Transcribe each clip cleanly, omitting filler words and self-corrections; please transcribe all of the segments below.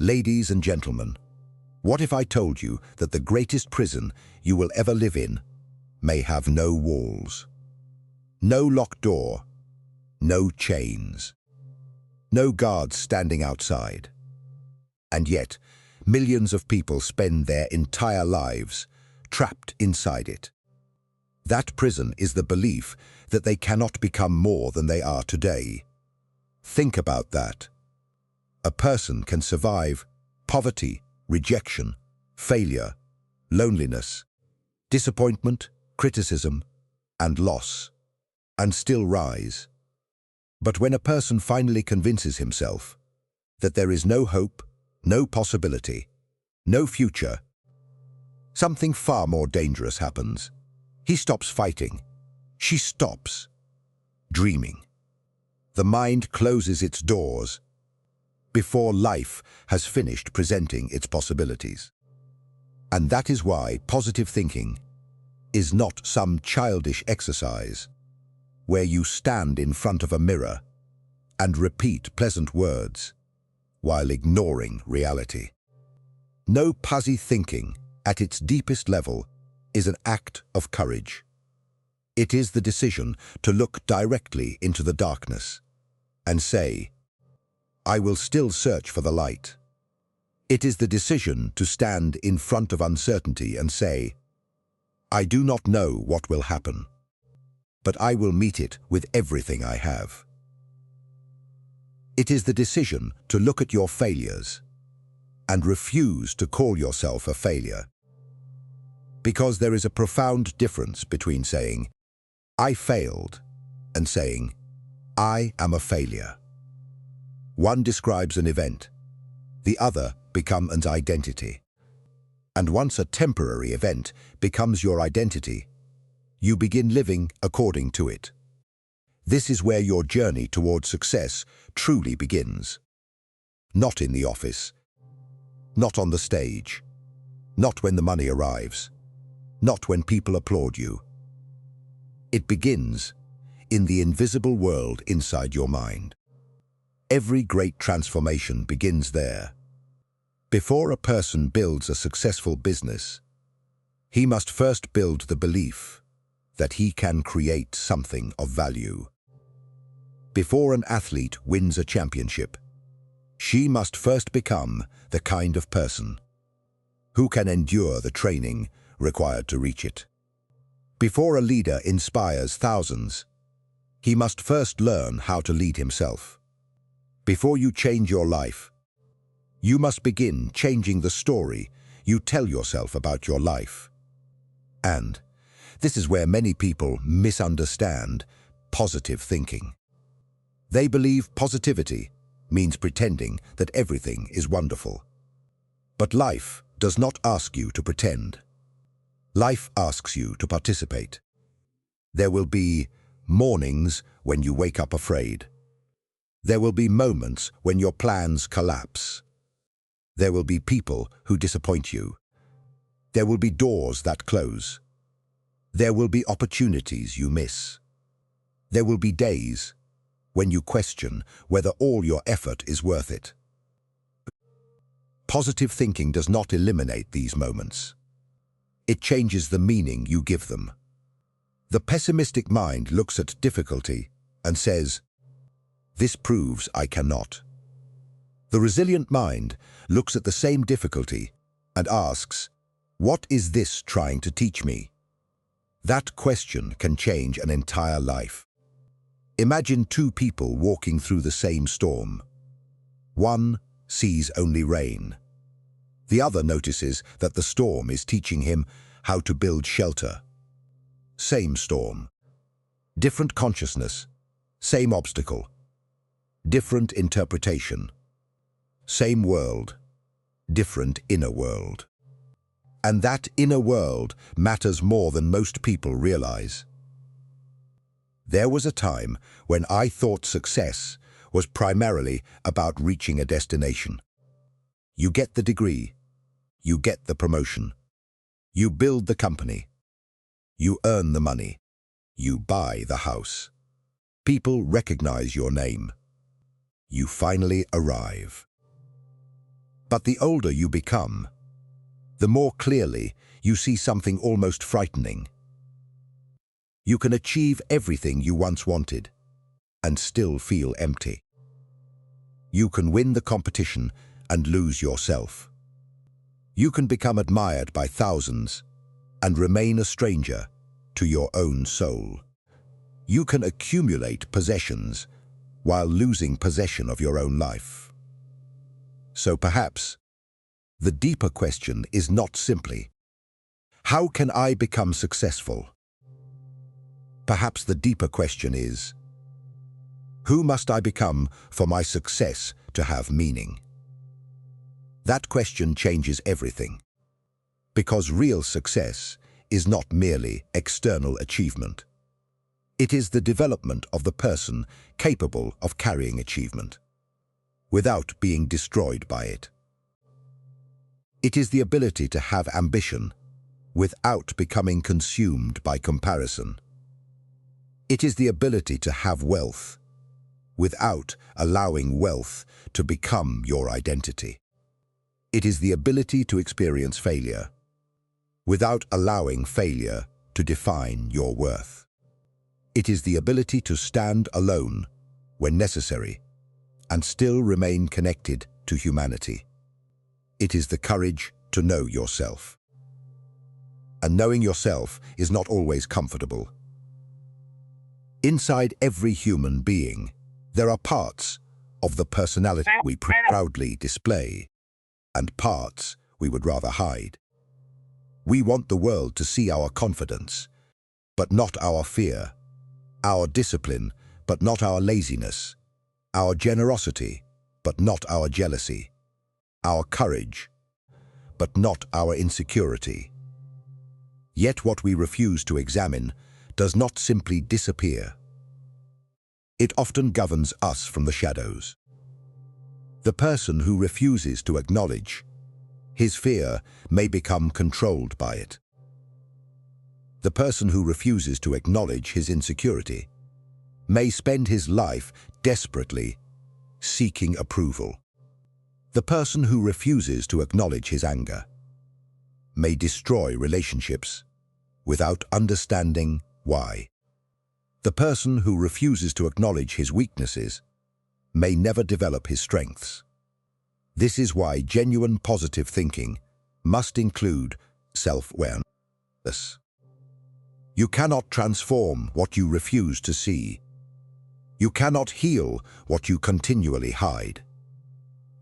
Ladies and gentlemen, what if I told you that the greatest prison you will ever live in may have no walls, no locked door, no chains, no guards standing outside, and yet millions of people spend their entire lives trapped inside it? That prison is the belief that they cannot become more than they are today. Think about that. A person can survive poverty, rejection, failure, loneliness, disappointment, criticism, and loss, and still rise. But when a person finally convinces himself that there is no hope, no possibility, no future, something far more dangerous happens. He stops fighting. She stops dreaming. The mind closes its doors before life has finished presenting its possibilities. And that is why positive thinking is not some childish exercise where you stand in front of a mirror and repeat pleasant words while ignoring reality. No, positive thinking at its deepest level is an act of courage. It is the decision to look directly into the darkness and say, I will still search for the light. It is the decision to stand in front of uncertainty and say, I do not know what will happen, but I will meet it with everything I have. It is the decision to look at your failures and refuse to call yourself a failure. Because there is a profound difference between saying, I failed, and saying, I am a failure. One describes an event, the other becomes an identity. And once a temporary event becomes your identity, you begin living according to it. This is where your journey towards success truly begins. Not in the office, not on the stage, not when the money arrives, not when people applaud you. It begins in the invisible world inside your mind. Every great transformation begins there. Before a person builds a successful business, he must first build the belief that he can create something of value. Before an athlete wins a championship, she must first become the kind of person who can endure the training required to reach it. Before a leader inspires thousands, he must first learn how to lead himself. Before you change your life, you must begin changing the story you tell yourself about your life. And this is where many people misunderstand positive thinking. They believe positivity means pretending that everything is wonderful. But life does not ask you to pretend. Life asks you to participate. There will be mornings when you wake up afraid. There will be moments when your plans collapse. There will be people who disappoint you. There will be doors that close. There will be opportunities you miss. There will be days when you question whether all your effort is worth it. Positive thinking does not eliminate these moments. It changes the meaning you give them. The pessimistic mind looks at difficulty and says, this proves I cannot. The resilient mind looks at the same difficulty and asks, what is this trying to teach me? That question can change an entire life. Imagine two people walking through the same storm. One sees only rain. The other notices that the storm is teaching him how to build shelter. Same storm. Different consciousness. Same obstacle. Different interpretation. Same world. Different inner world. And that inner world matters more than most people realize. There was a time when I thought success was primarily about reaching a destination. You get the degree, you get the promotion, you build the company, you earn the money, you buy the house. People recognize your name. You finally arrive. But the older you become, the more clearly you see something almost frightening. You can achieve everything you once wanted and still feel empty. You can win the competition and lose yourself. You can become admired by thousands and remain a stranger to your own soul. You can accumulate possessions while losing possession of your own life. So perhaps the deeper question is not simply, how can I become successful? Perhaps the deeper question is, who must I become for my success to have meaning? That question changes everything, because real success is not merely external achievement. It is the development of the person capable of carrying achievement, without being destroyed by it. It is the ability to have ambition without becoming consumed by comparison. It is the ability to have wealth without allowing wealth to become your identity. It is the ability to experience failure without allowing failure to define your worth. It is the ability to stand alone when necessary and still remain connected to humanity. It is the courage to know yourself. And knowing yourself is not always comfortable. Inside every human being, there are parts of the personality we proudly display and parts we would rather hide. We want the world to see our confidence, but not our fear, our discipline, but not our laziness, our generosity, but not our jealousy, our courage, but not our insecurity. Yet what we refuse to examine does not simply disappear. It often governs us from the shadows. The person who refuses to acknowledge his fear may become controlled by it. The person who refuses to acknowledge his insecurity may spend his life desperately seeking approval. The person who refuses to acknowledge his anger may destroy relationships without understanding why. The person who refuses to acknowledge his weaknesses may never develop his strengths. This is why genuine positive thinking must include self-awareness. You cannot transform what you refuse to see. You cannot heal what you continually hide.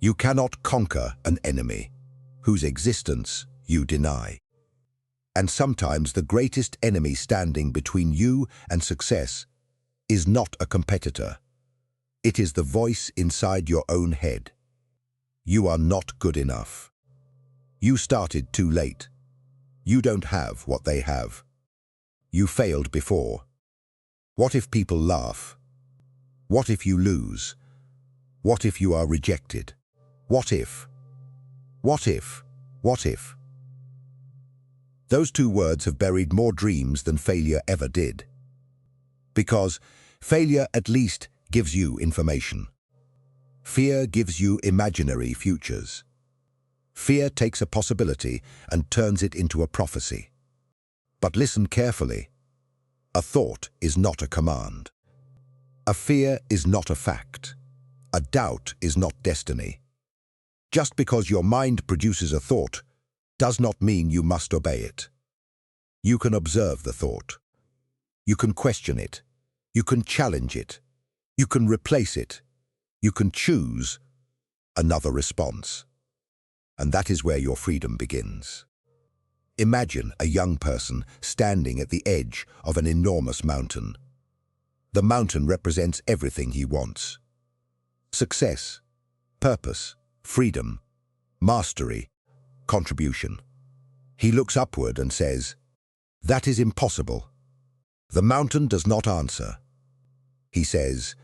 You cannot conquer an enemy whose existence you deny. And sometimes the greatest enemy standing between you and success is not a competitor. It is the voice inside your own head. You are not good enough. You started too late. You don't have what they have. You failed before. What if people laugh? What if you lose? What if you are rejected? What if? What if? What if? Those two words have buried more dreams than failure ever did. Because failure at least gives you information. Fear gives you imaginary futures. Fear takes a possibility and turns it into a prophecy. But listen carefully. A thought is not a command. A fear is not a fact. A doubt is not destiny. Just because your mind produces a thought does not mean you must obey it. You can observe the thought. You can question it. You can challenge it. You can replace it. You can choose another response. And that is where your freedom begins. Imagine a young person standing at the edge of an enormous mountain. The mountain represents everything he wants: success, purpose, freedom, mastery, contribution. He looks upward and says, "That is impossible." The mountain does not answer. He says,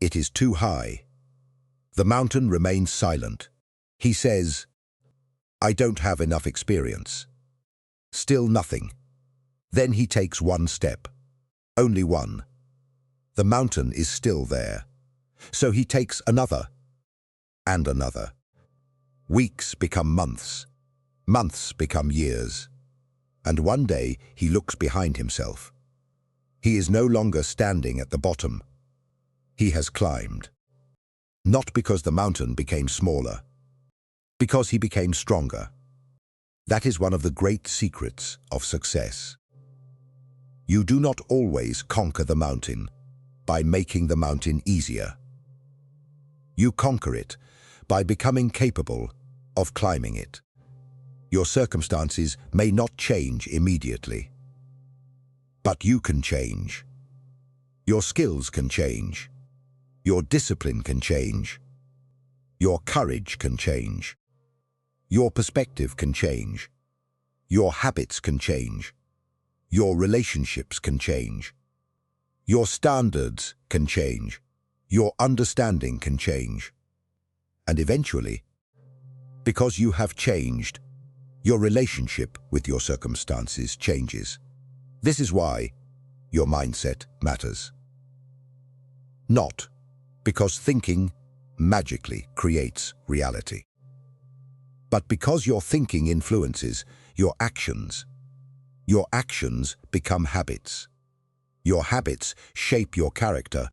"It is too high." The mountain remains silent. He says, "I don't have enough experience." Still nothing. Then he takes one step. Only one. The mountain is still there. So he takes another and another. Weeks become months. Months become years. And one day he looks behind himself. He is no longer standing at the bottom. He has climbed. Not because the mountain became smaller, because he became stronger. That is one of the great secrets of success. You do not always conquer the mountain by making the mountain easier. You conquer it by becoming capable of climbing it. Your circumstances may not change immediately, but you can change. Your skills can change. Your discipline can change. Your courage can change. Your perspective can change. Your habits can change. Your relationships can change. Your standards can change. Your understanding can change. And eventually, because you have changed, your relationship with your circumstances changes. This is why your mindset matters. Not because thinking magically creates reality, but because your thinking influences your actions. Your actions become habits. Your habits shape your character,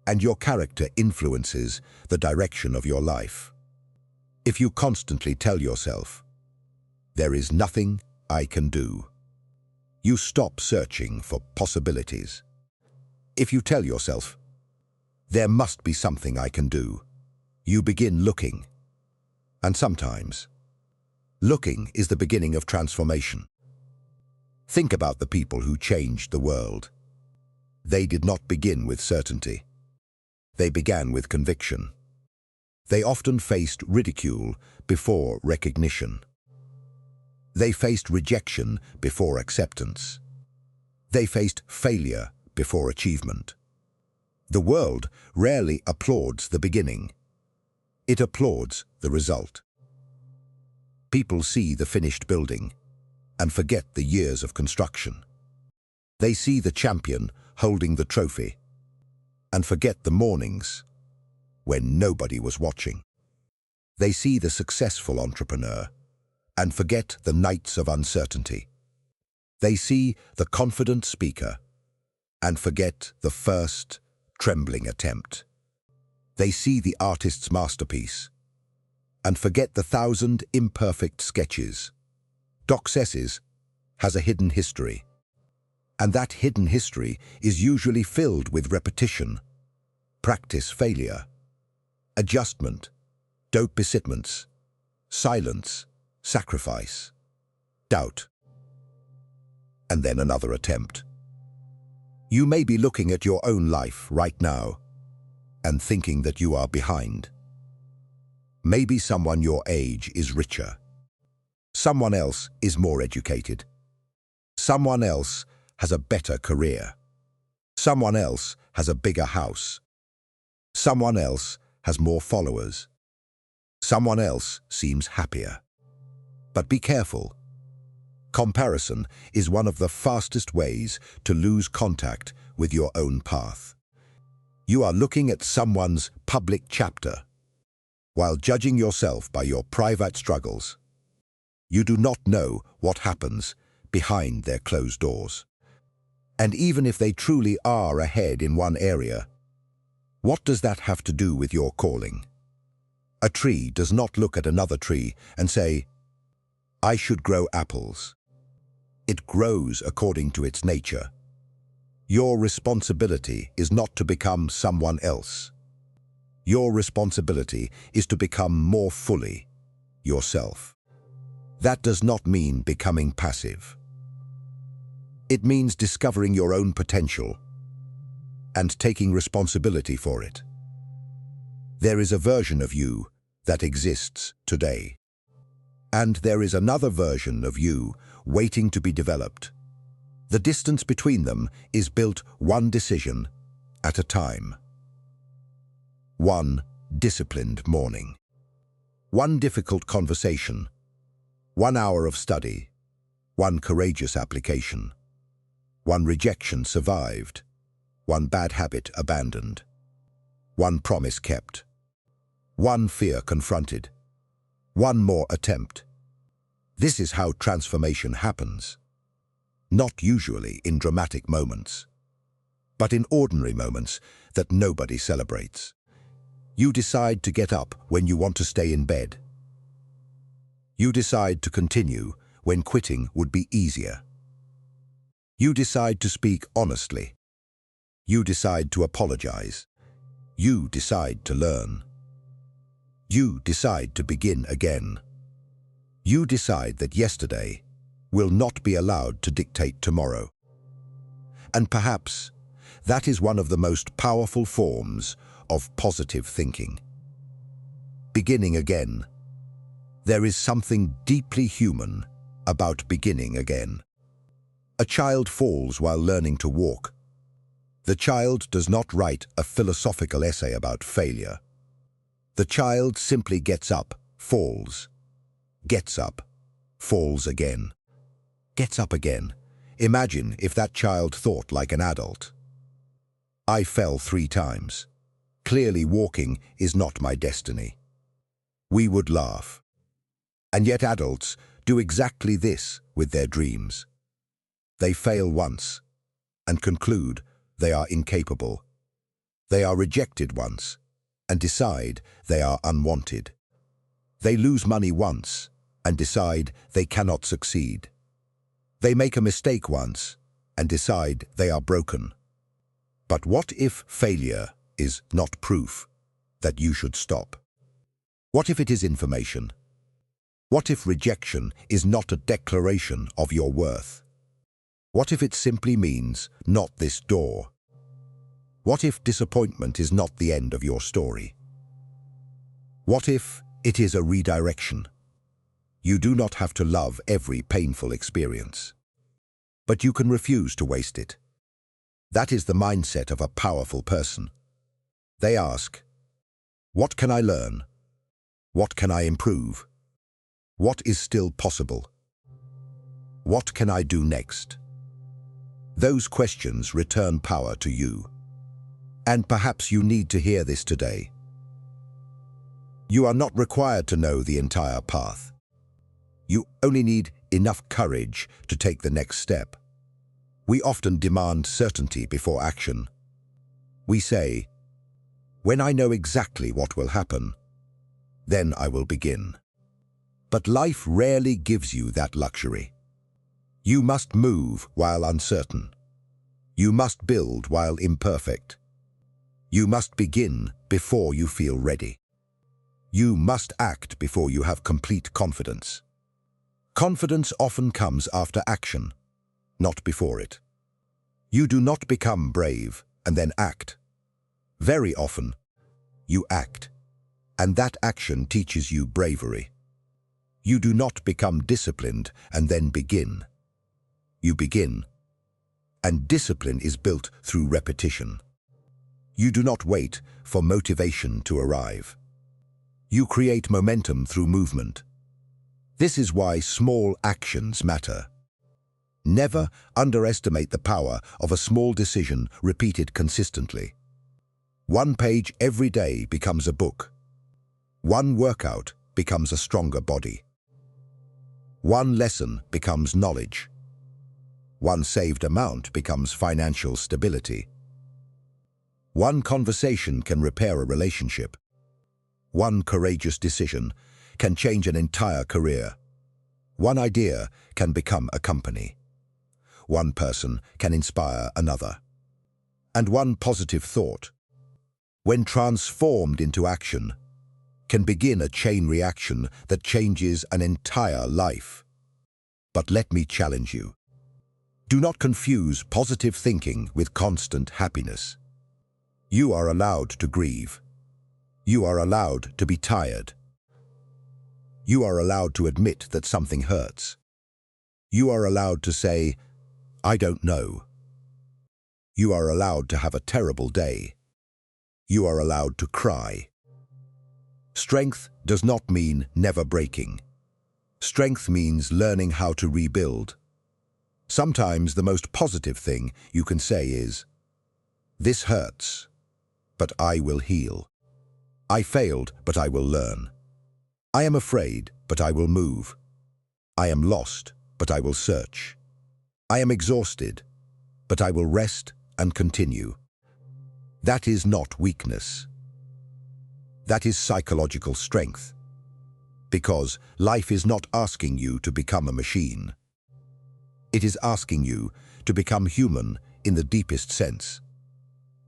and your character influences the direction of your life. If you constantly tell yourself, "There is nothing I can do," you stop searching for possibilities. If you tell yourself, "There must be something I can do," you begin looking. And sometimes, looking is the beginning of transformation. Think about the people who changed the world. They did not begin with certainty. They began with conviction. They often faced ridicule before recognition. They faced rejection before acceptance. They faced failure before achievement. The world rarely applauds the beginning. It applauds the result. People see the finished building and forget the years of construction. They see the champion holding the trophy and forget the mornings when nobody was watching. They see the successful entrepreneur and forget the nights of uncertainty. They see the confident speaker and forget the first trembling attempt. They see the artist's masterpiece and forget the 1,000 imperfect sketches. Success has a hidden history, and that hidden history is usually filled with repetition, practice failure, adjustment, disappointments, silence, sacrifice, doubt, and then another attempt. You may be looking at your own life right now and thinking that you are behind. Maybe someone your age is richer. Someone else is more educated. Someone else has a better career. Someone else has a bigger house. Someone else has more followers. Someone else seems happier. But be careful. Comparison is one of the fastest ways to lose contact with your own path. You are looking at someone's public chapter while judging yourself by your private struggles. You do not know what happens behind their closed doors. And even if they truly are ahead in one area, what does that have to do with your calling? A tree does not look at another tree and say, "I should grow apples." It grows according to its nature. Your responsibility is not to become someone else. Your responsibility is to become more fully yourself. That does not mean becoming passive. It means discovering your own potential and taking responsibility for it. There is a version of you that exists today, and there is another version of you waiting to be developed. The distance between them is built one decision at a time. One disciplined morning. One difficult conversation. 1 hour of study. One courageous application. One rejection survived. One bad habit abandoned. One promise kept. One fear confronted. One more attempt. This is how transformation happens. Not usually in dramatic moments, but in ordinary moments that nobody celebrates. You decide to get up when you want to stay in bed. You decide to continue when quitting would be easier. You decide to speak honestly. You decide to apologize. You decide to learn. You decide to begin again. You decide that yesterday will not be allowed to dictate tomorrow. And perhaps that is one of the most powerful forms of positive thinking. Beginning again. There is something deeply human about beginning again. A child falls while learning to walk. The child does not write a philosophical essay about failure. The child simply gets up, falls, gets up, falls again, gets up again. Imagine if that child thought like an adult. I fell 3 times. Clearly walking is not my destiny. We would laugh. And yet adults do exactly this with their dreams. They fail once and conclude they are incapable. They are rejected once and decide they are unwanted. They lose money once and decide they cannot succeed. They make a mistake once and decide they are broken. But what if failure is not proof that you should stop? What if it is information? What if rejection is not a declaration of your worth? What if it simply means not this door? What if disappointment is not the end of your story? What if it is a redirection? You do not have to love every painful experience, but you can refuse to waste it. That is the mindset of a powerful person. They ask, what can I learn? What can I improve? What is still possible? What can I do next? Those questions return power to you. And perhaps you need to hear this today. You are not required to know the entire path. You only need enough courage to take the next step. We often demand certainty before action. We say, when I know exactly what will happen, then I will begin. But life rarely gives you that luxury. You must move while uncertain. You must build while imperfect. You must begin before you feel ready. You must act before you have complete confidence. Confidence often comes after action, not before it. You do not become brave and then act. Very often, you act, and that action teaches you bravery. You do not become disciplined and then begin. You begin, and discipline is built through repetition. You do not wait for motivation to arrive. You create momentum through movement. This is why small actions matter. Never underestimate the power of a small decision repeated consistently. 1 page every day becomes a book. 1 workout becomes a stronger body. 1 lesson becomes knowledge. 1 saved amount becomes financial stability. 1 conversation can repair a relationship. 1 courageous decision can change an entire career. 1 idea can become a company. 1 person can inspire another. And 1 positive thought, when transformed into action, can begin a chain reaction that changes an entire life. But let me challenge you. Do not confuse positive thinking with constant happiness. You are allowed to grieve. You are allowed to be tired. You are allowed to admit that something hurts. You are allowed to say, I don't know. You are allowed to have a terrible day. You are allowed to cry. Strength does not mean never breaking. Strength means learning how to rebuild. Sometimes the most positive thing you can say is, this hurts, but I will heal. I failed, but I will learn. I am afraid, but I will move. I am lost, but I will search. I am exhausted, but I will rest and continue. That is not weakness. That is psychological strength. Because life is not asking you to become a machine. It is asking you to become human in the deepest sense,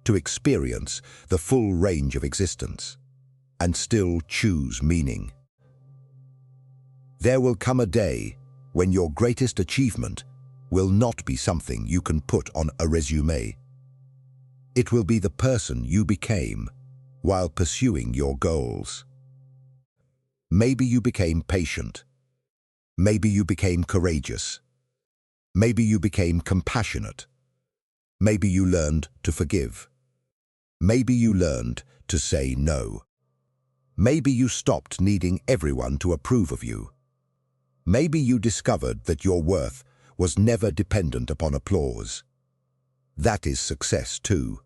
to experience the full range of existence, and still choose meaning. There will come a day when your greatest achievement will not be something you can put on a resume. It will be the person you became while pursuing your goals. Maybe you became patient. Maybe you became courageous. Maybe you became compassionate. Maybe you learned to forgive. Maybe you learned to say no. Maybe you stopped needing everyone to approve of you. Maybe you discovered that your worth was never dependent upon applause. That is success too.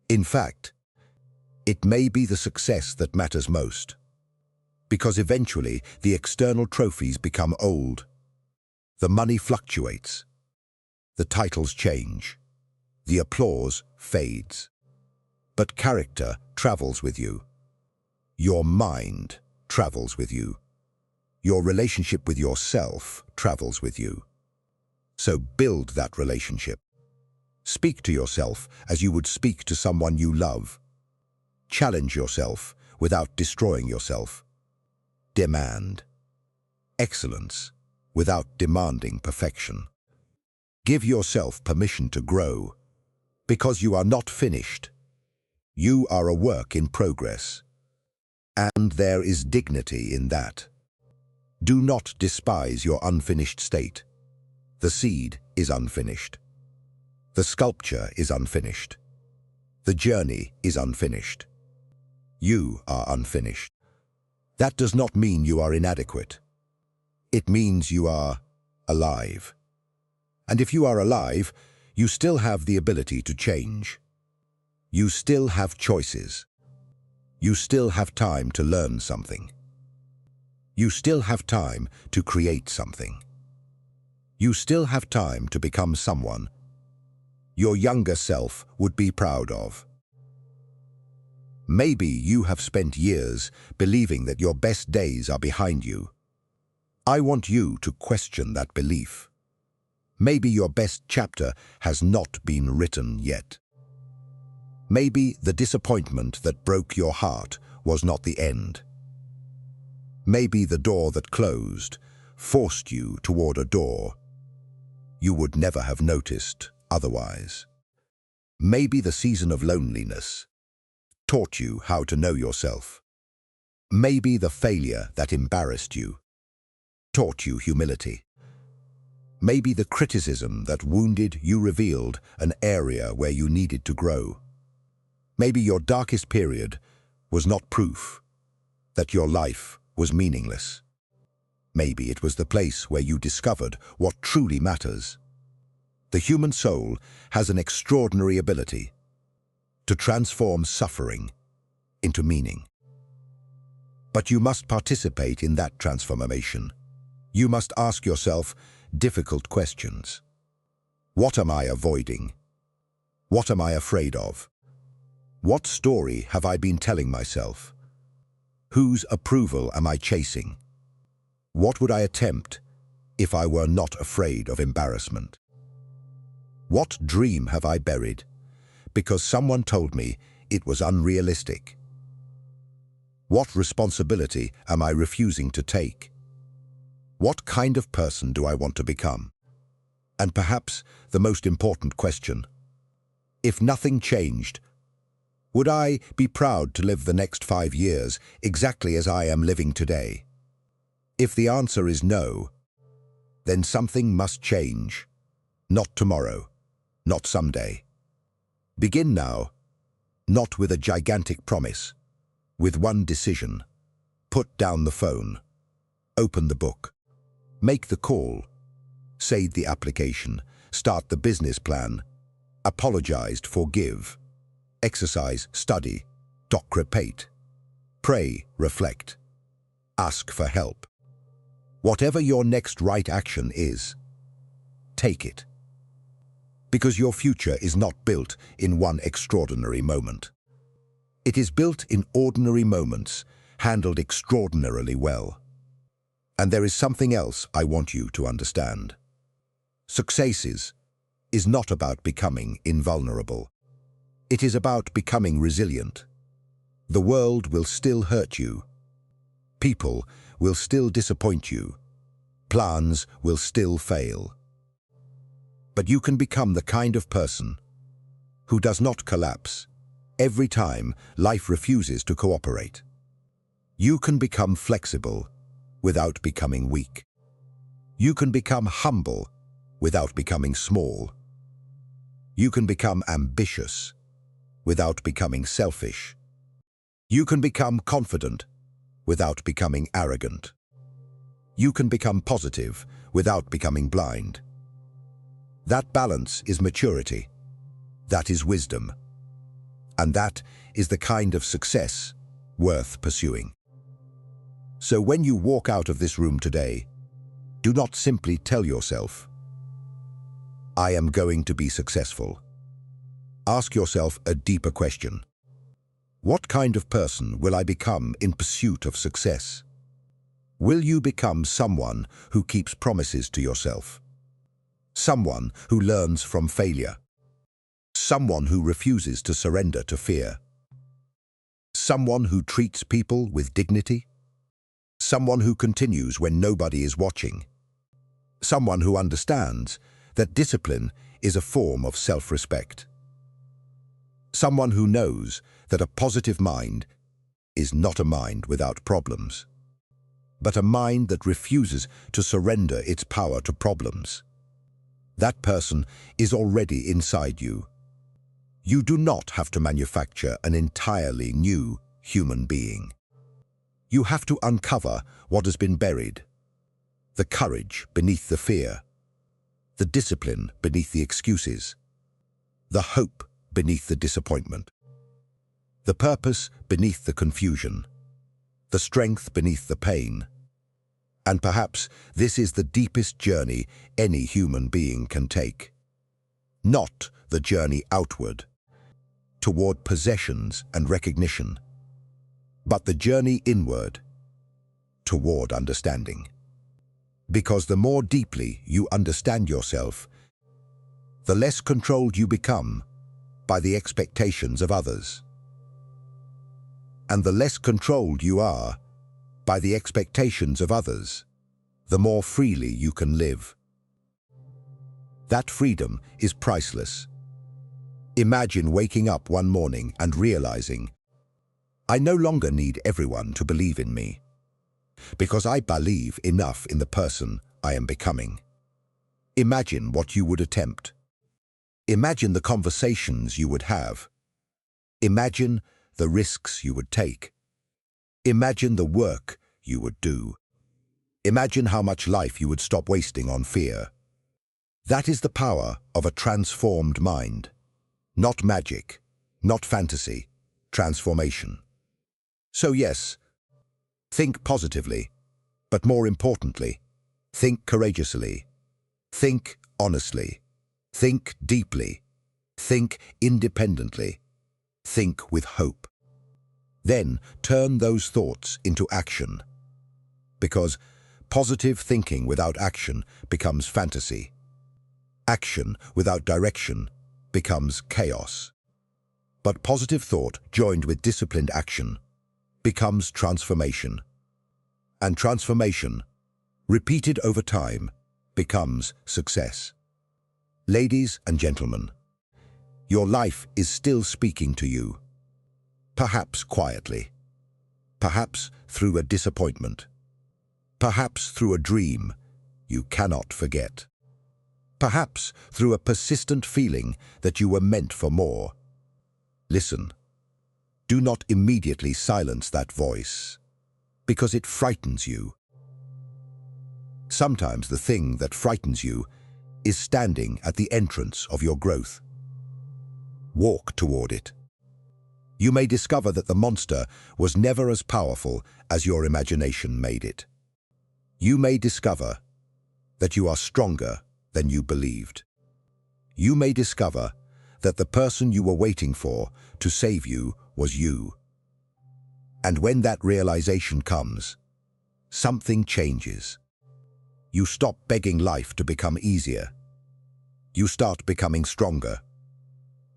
In fact, it may be the success that matters most. Because eventually the external trophies become old. The money fluctuates. The titles change. The applause fades. But character travels with you. Your mind travels with you. Your relationship with yourself travels with you. So build that relationship. Speak to yourself as you would speak to someone you love. Challenge yourself without destroying yourself. Demand excellence without demanding perfection. Give yourself permission to grow, because you are not finished. You are a work in progress, and there is dignity in that. Do not despise your unfinished state. The seed is unfinished. The sculpture is unfinished. The journey is unfinished. You are unfinished. That does not mean you are inadequate. It means you are alive. And if you are alive, you still have the ability to change. You still have choices. You still have time to learn something. You still have time to create something. You still have time to become someone your younger self would be proud of. Maybe you have spent years believing that your best days are behind you. I want you to question that belief. Maybe your best chapter has not been written yet. Maybe the disappointment that broke your heart was not the end. Maybe the door that closed forced you toward a door you would never have noticed otherwise. Maybe the season of loneliness taught you how to know yourself. Maybe the failure that embarrassed you taught you humility. Maybe the criticism that wounded you revealed an area where you needed to grow. Maybe your darkest period was not proof that your life was meaningless. Maybe it was the place where you discovered what truly matters. The human soul has an extraordinary ability to transform suffering into meaning. But you must participate in that transformation. You must ask yourself difficult questions. What am I avoiding? What am I afraid of? What story have I been telling myself? Whose approval am I chasing? What would I attempt if I were not afraid of embarrassment? What dream have I buried because someone told me it was unrealistic? What responsibility am I refusing to take? What kind of person do I want to become? And perhaps the most important question, if nothing changed, would I be proud to live the next 5 years exactly as I am living today? If the answer is no, then something must change. Not tomorrow, not someday. Begin now, not with a gigantic promise, with one decision. Put down the phone, open the book, make the call, save the application, start the business plan, apologize, forgive, exercise, study, doctorate, pray, reflect. Ask for help. Whatever your next right action is, take it. Because your future is not built in one extraordinary moment. It is built in ordinary moments, handled extraordinarily well. And there is something else I want you to understand. Success is not about becoming invulnerable. It is about becoming resilient. The world will still hurt you. People will still disappoint you. Plans will still fail. But you can become the kind of person who does not collapse every time life refuses to cooperate. You can become flexible without becoming weak. You can become humble without becoming small. You can become ambitious without becoming selfish. You can become confident without becoming arrogant. You can become positive without becoming blind. That balance is maturity. That is wisdom. And that is the kind of success worth pursuing. So when you walk out of this room today, do not simply tell yourself, "I am going to be successful." Ask yourself a deeper question. What kind of person will I become in pursuit of success? Will you become someone who keeps promises to yourself? Someone who learns from failure? Someone who refuses to surrender to fear? Someone who treats people with dignity? Someone who continues when nobody is watching? Someone who understands that discipline is a form of self-respect? Someone who knows that a positive mind is not a mind without problems, but a mind that refuses to surrender its power to problems. That person is already inside you. You do not have to manufacture an entirely new human being. You have to uncover what has been buried, the courage beneath the fear, the discipline beneath the excuses, the hope beneath the disappointment, the purpose beneath the confusion, the strength beneath the pain. And perhaps this is the deepest journey any human being can take. Not the journey outward, toward possessions and recognition, but the journey inward, toward understanding. Because the more deeply you understand yourself, the less controlled you become by the expectations of others. And the less controlled you are by the expectations of others, the more freely you can live. That freedom is priceless. Imagine waking up one morning and realizing, "I no longer need everyone to believe in me, because I believe enough in the person I am becoming." Imagine what you would attempt. Imagine the conversations you would have. Imagine the risks you would take. Imagine the work you would do. Imagine how much life you would stop wasting on fear. That is the power of a transformed mind. Not magic, not fantasy, transformation. So yes, think positively, but more importantly, think courageously. Think honestly. Think deeply. Think independently. Think with hope. Then turn those thoughts into action. Because positive thinking without action becomes fantasy. Action without direction becomes chaos. But positive thought joined with disciplined action becomes transformation. And transformation, repeated over time, becomes success. Ladies and gentlemen, your life is still speaking to you. Perhaps quietly. Perhaps through a disappointment. Perhaps through a dream you cannot forget. Perhaps through a persistent feeling that you were meant for more. Listen. Do not immediately silence that voice, because it frightens you. Sometimes the thing that frightens you is standing at the entrance of your growth. Walk toward it. You may discover that the monster was never as powerful as your imagination made it. You may discover that you are stronger than you believed. You may discover that the person you were waiting for to save you was you. And when that realization comes, something changes. You stop begging life to become easier. You start becoming stronger.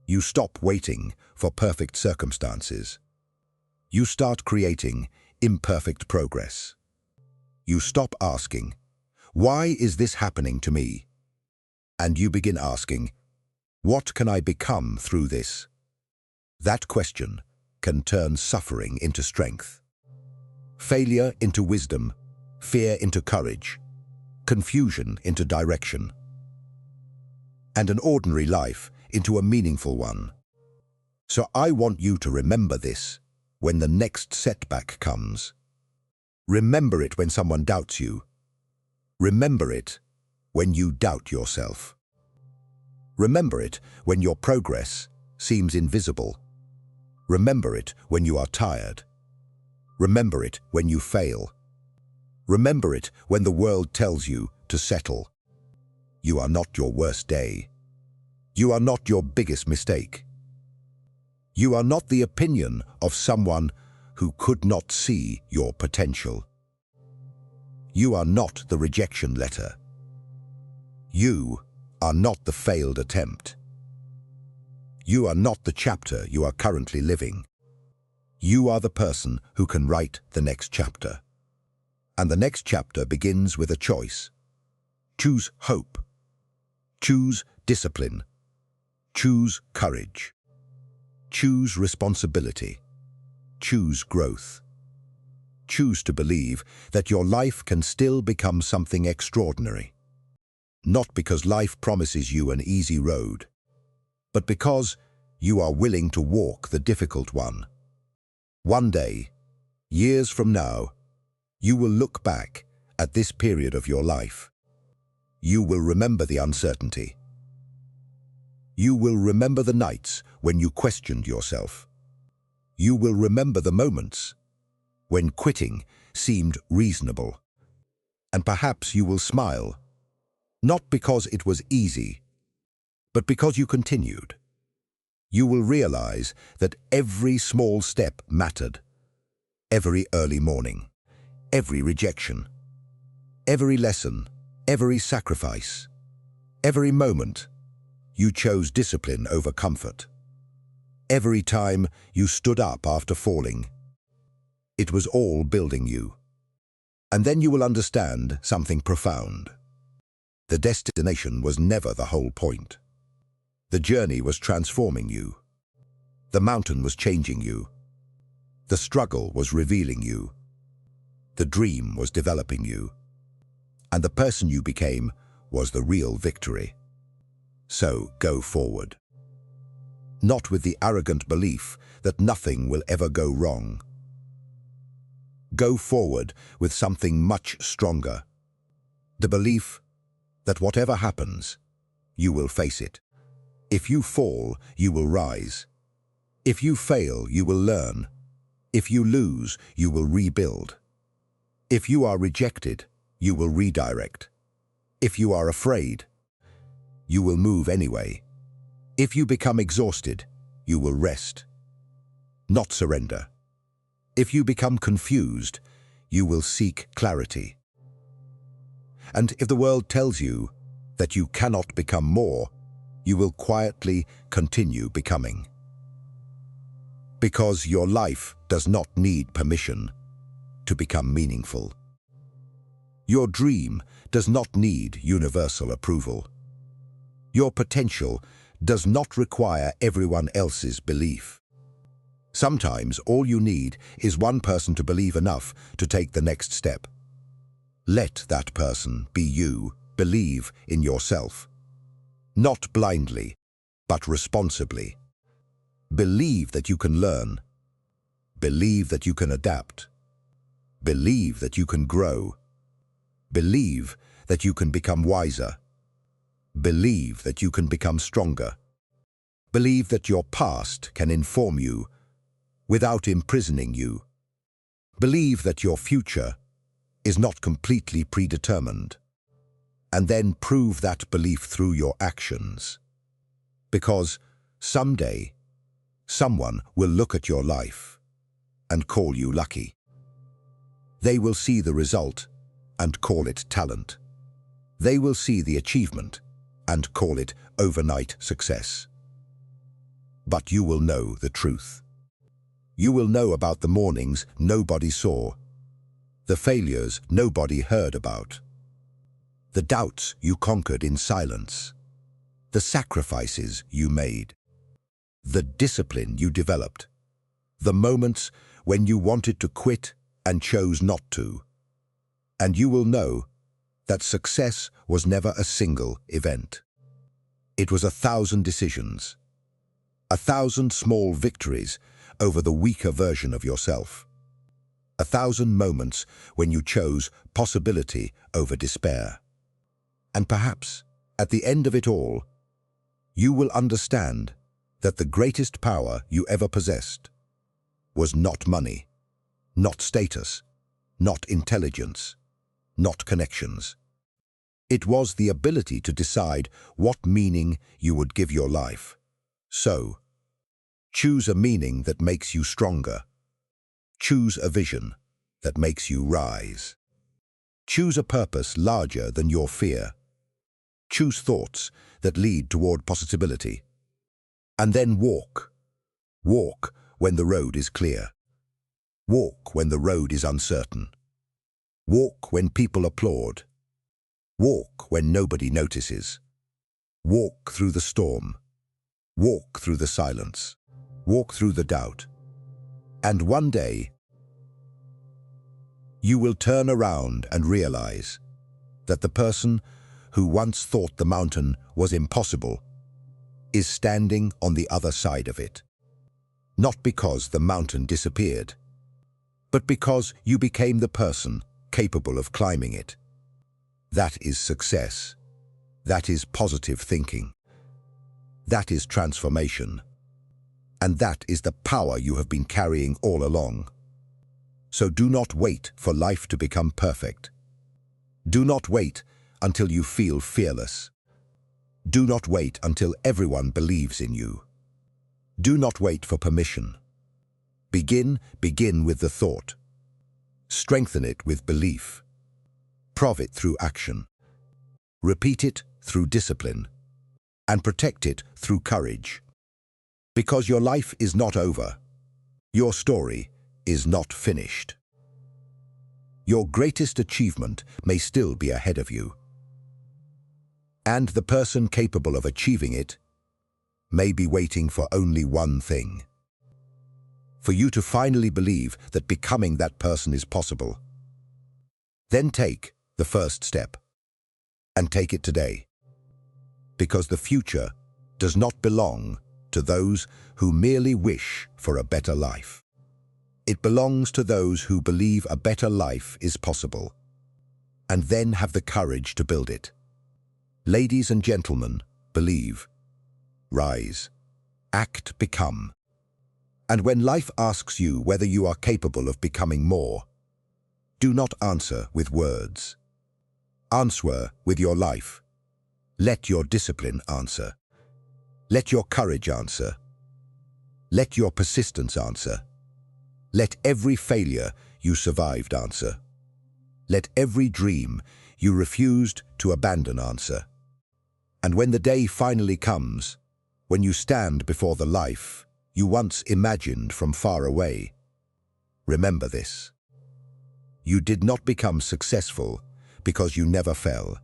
You stop waiting for perfect circumstances. You start creating imperfect progress. You stop asking, "Why is this happening to me?" And you begin asking, "What can I become through this?" That question can turn suffering into strength, failure into wisdom, fear into courage, confusion into direction, and an ordinary life into a meaningful one. So I want you to remember this when the next setback comes. Remember it when someone doubts you. Remember it when you doubt yourself. Remember it when your progress seems invisible. Remember it when you are tired. Remember it when you fail. Remember it when the world tells you to settle. You are not your worst day. You are not your biggest mistake. You are not the opinion of someone who could not see your potential. You are not the rejection letter. You are not the failed attempt. You are not the chapter you are currently living. You are the person who can write the next chapter. And the next chapter begins with a choice. Choose hope. Choose discipline. Choose courage. Choose responsibility. Choose growth. Choose to believe that your life can still become something extraordinary. Not because life promises you an easy road, but because you are willing to walk the difficult one. One day, years from now, you will look back at this period of your life. You will remember the uncertainty. You will remember the nights when you questioned yourself. You will remember the moments when quitting seemed reasonable. And perhaps you will smile, not because it was easy, but because you continued. You will realize that every small step mattered. Every early morning, every rejection, every lesson, every sacrifice, every moment you chose discipline over comfort. Every time you stood up after falling, it was all building you. And then you will understand something profound. The destination was never the whole point. The journey was transforming you. The mountain was changing you. The struggle was revealing you. The dream was developing you. And the person you became was the real victory. So go forward. Not with the arrogant belief that nothing will ever go wrong. Go forward with something much stronger. The belief that whatever happens, you will face it. If you fall, you will rise. If you fail, you will learn. If you lose, you will rebuild. If you are rejected, you will redirect. If you are afraid, you will move anyway. If you become exhausted, you will rest, not surrender. If you become confused, you will seek clarity. And if the world tells you that you cannot become more, you will quietly continue becoming. Because your life does not need permission to become meaningful. Your dream does not need universal approval. Your potential does not require everyone else's belief. Sometimes all you need is one person to believe enough to take the next step. Let that person be you. Believe in yourself. Not blindly, but responsibly. Believe that you can learn. Believe that you can adapt. Believe that you can grow. Believe that you can become wiser. Believe that you can become stronger. Believe that your past can inform you, without imprisoning you. Believe that your future is not completely predetermined, and then prove that belief through your actions. Because someday, someone will look at your life and call you lucky. They will see the result and call it talent. They will see the achievement and call it overnight success. But you will know the truth. You will know about the mornings nobody saw, the failures nobody heard about, the doubts you conquered in silence, the sacrifices you made, the discipline you developed, the moments when you wanted to quit and chose not to. And you will know that success was never a single event. It was 1,000 decisions, 1,000 small victories over the weaker version of yourself, 1,000 moments when you chose possibility over despair. And perhaps, at the end of it all, you will understand that the greatest power you ever possessed was not money, not status, not intelligence, not connections. It was the ability to decide what meaning you would give your life. So, choose a meaning that makes you stronger. Choose a vision that makes you rise. Choose a purpose larger than your fear. Choose thoughts that lead toward possibility. And then walk. Walk when the road is clear. Walk when the road is uncertain. Walk when people applaud. Walk when nobody notices. Walk through the storm. Walk through the silence. Walk through the doubt. And one day, you will turn around and realize that the person who once thought the mountain was impossible is standing on the other side of it. Not because the mountain disappeared, but because you became the person capable of climbing it. That is success. That is positive thinking. That is transformation. And that is the power you have been carrying all along. So do not wait for life to become perfect. Do not wait until you feel fearless. Do not wait until everyone believes in you. Do not wait for permission. Begin with the thought. Strengthen it with belief. Prove it through action. Repeat it through discipline. And protect it through courage. Because your life is not over. Your story is not finished. Your greatest achievement may still be ahead of you. And the person capable of achieving it may be waiting for only one thing: for you to finally believe that becoming that person is possible. Then take the first step, and take it today. Because the future does not belong to those who merely wish for a better life. It belongs to those who believe a better life is possible, and then have the courage to build it. Ladies and gentlemen, believe, rise, act, become. And when life asks you whether you are capable of becoming more, do not answer with words. Answer with your life. Let your discipline answer. Let your courage answer. Let your persistence answer. Let every failure you survived answer. Let every dream you refused to abandon answer. And when the day finally comes, when you stand before the life you once imagined from far away, remember this: you did not become successful because you never fell.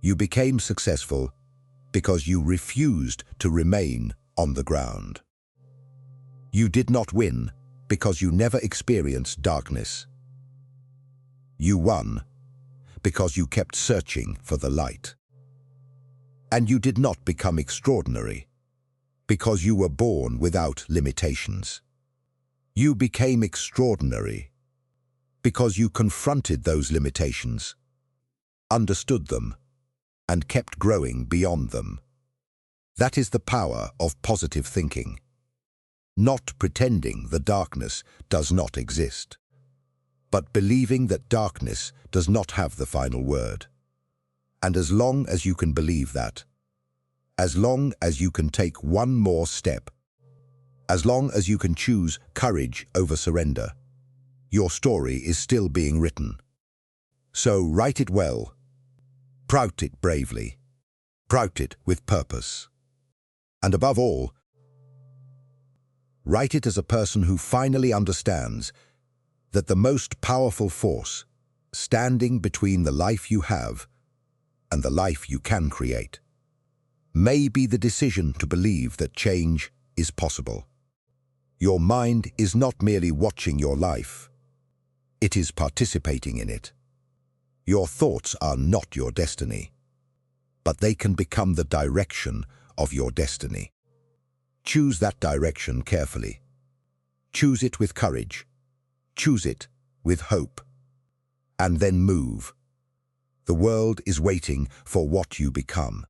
You became successful because you refused to remain on the ground. You did not win because you never experienced darkness. You won because you kept searching for the light. And you did not become extraordinary because you were born without limitations. You became extraordinary because you confronted those limitations, understood them, and kept growing beyond them. That is the power of positive thinking. not pretending the darkness does not exist, but believing that darkness does not have the final word. And as long as you can believe that, as long as you can take one more step, as long as you can choose courage over surrender, your story is still being written. So write it well, write it bravely, write it with purpose. And above all, write it as a person who finally understands that the most powerful force standing between the life you have and the life you can create may be the decision to believe that change is possible. Your mind is not merely watching your life, it is participating in it. Your thoughts are not your destiny, but they can become the direction of your destiny. Choose that direction carefully. Choose it with courage. Choose it with hope. And then move. The world is waiting for what you become.